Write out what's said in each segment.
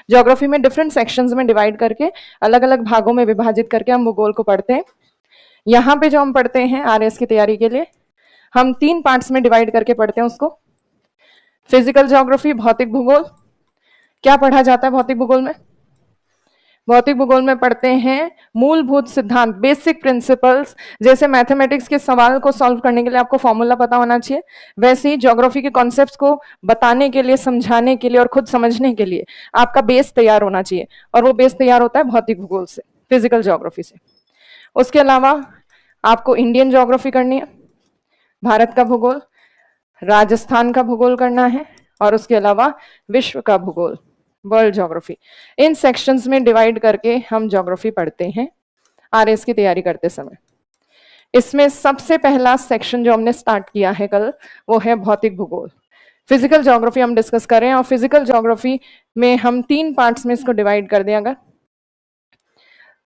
Geography में different sections में divide करके, अलग अलग भागों में विभाजित करके हम भूगोल को पढ़ते हैं। यहाँ पे जो हम पढ़ते हैं आरएस की तैयारी के लिए, हम 3 पार्ट्स में डिवाइड करके पढ़ते हैं उसको। फिजिकल ज्योग्राफी, भौतिक भूगोल। क्या पढ़ा जाता है भौतिक भूगोल में? भौतिक भूगोल में पढ़ते हैं मूलभूत सिद्धांत, बेसिक प्रिंसिपल्स। जैसे मैथमेटिक्स के सवाल को सॉल्व करने के लिए आपको फॉर्मूला पता होना चाहिए, वैसे ही ज्योग्राफी के कॉन्सेप्ट्स को बताने के लिए, समझाने के लिए और खुद समझने के लिए आपका बेस तैयार होना चाहिए, और वो बेस तैयार होता है भौतिक भूगोल से, फिजिकल ज्योग्राफी से। उसके अलावा आपको इंडियन ज्योग्राफी करनी है, भारत का भूगोल, राजस्थान का भूगोल करना है, और उसके अलावा विश्व का भूगोल, वर्ल्ड ज्योग्राफी। इन सेक्शंस में डिवाइड करके हम ज्योग्राफी पढ़ते हैं आरएस की तैयारी करते समय। इसमें सबसे पहला सेक्शन जो हमने स्टार्ट किया है कल, वो है भौतिक भूगोल। फिजिकल ज्योग्राफी हम डिस्कस कर रहे हैं, और फिजिकल ज्योग्राफी में हम 3 पार्ट्स में इसको डिवाइड कर दें अगर,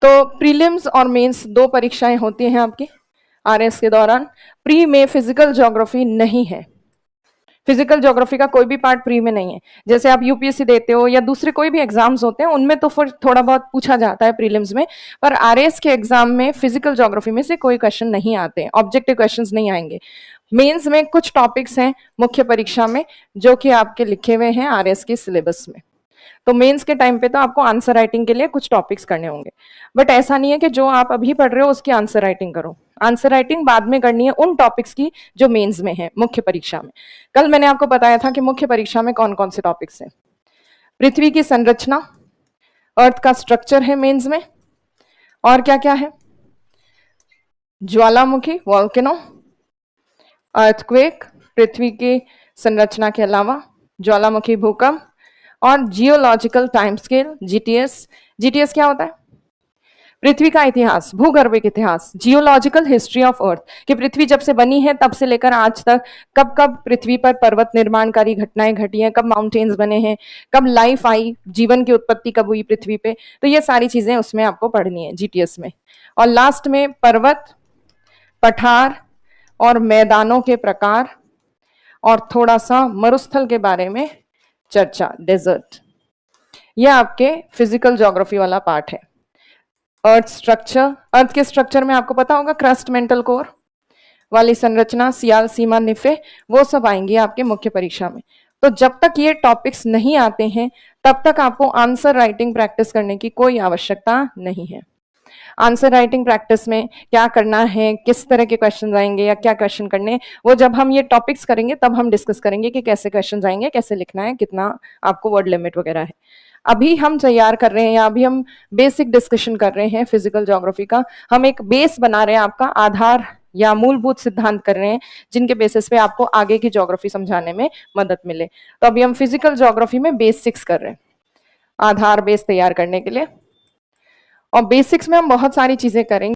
तो प्रीलिम्स और मेंस 2 परीक्षाएं होती हैं आपकी आरएस के दौरान। प्री में फिजिकल ज्योग्राफी नहीं है, फिजिकल ज्योग्राफी का कोई भी पार्ट प्री में नहीं है। जैसे आप यूपीएससी देते हो या दूसरे कोई भी एग्जाम्स होते हैं, उनमें तो फिर थोड़ा बहुत पूछा जाता है प्रीलिम्स में, पर आरएस के एग्जाम में फिजिकल ज्योग्राफी में से कोई क्वेश्चन नहीं आते हैं, ऑब्जेक्टिव क्वेश्चंस नहीं आएंगे। मेंस में कुछ टॉपिक्स हैं मुख्य परीक्षा में जो कि आपके लिखे हुए हैं आरएस के सिलेबस में, तो मेंस के टाइम पे तो आपको आंसर राइटिंग के लिए कुछ टॉपिक्स करने होंगे, बट ऐसा नहीं है कि जो आप अभी पढ़ रहे हो उसकी आंसर राइटिंग करो। आंसर राइटिंग बाद में करनी है उन टॉपिक्स की जो मेंस में है, मुख्य परीक्षा में। कल मैंने आपको बताया था कि मुख्य परीक्षा में कौन कौन से टॉपिक्स हैं। पृथ्वी की संरचना, अर्थ का स्ट्रक्चर है मेंस में, और क्या क्या है, ज्वालामुखी, वॉल्केनो, अर्थक्वेक, पृथ्वी की संरचना के अलावा ज्वालामुखी, भूकंप, और geological time scale, GTS. GTS क्या होता है? पृथ्वी का इतिहास, भूगर्भिक इतिहास, जियोलॉजिकल हिस्ट्री ऑफ अर्थ, कि पृथ्वी जब से बनी है तब से लेकर आज तक कब कब पृथ्वी पर पर्वत निर्माणकारी घटनाएं घटी हैं, कब माउंटेन्स बने हैं, कब लाइफ आई, जीवन की उत्पत्ति कब हुई पृथ्वी पे, तो ये सारी चीजें उसमें आपको पढ़नी है जीटीएस में। और लास्ट में पर्वत, पठार और मैदानों के प्रकार, और थोड़ा सा मरुस्थल के बारे में चर्चा, डेजर्ट। यह आपके फिजिकल ज्योग्राफी वाला पार्ट है। अर्थ स्ट्रक्चर, अर्थ के स्ट्रक्चर में आपको पता होगा क्रस्ट, मेंटल कोर वाली संरचना, सियाल, सीमा, निफे, वो सब आएंगे आपके मुख्य परीक्षा में। तो जब तक ये टॉपिक्स नहीं आते हैं तब तक आपको आंसर राइटिंग प्रैक्टिस करने की कोई आवश्यकता नहीं है। आंसर राइटिंग प्रैक्टिस में क्या करना है, किस तरह के क्वेश्चन आएंगे या क्या क्वेश्चन करने, वो जब हम ये टॉपिक्स करेंगे तब हम डिस्कस करेंगे कि कैसे क्वेश्चन आएंगे, कैसे लिखना है, कितना आपको वर्ड लिमिट वगैरह है। अभी हम तैयार कर रहे हैं, या अभी हम बेसिक डिस्कशन कर रहे हैं फिजिकल ज्योग्राफी का। हम एक बेस बना रहे हैं, आपका आधार या मूलभूत सिद्धांत कर रहे हैं, जिनके बेसिस पे आपको आगे की ज्योग्राफी समझाने में मदद मिले। तो अभी हम फिजिकल ज्योग्राफी में बेसिक्स कर रहे हैं, आधार बेस तैयार करने के लिए। और बेसिक्स में हम बहुत सारी चीजें करेंगे।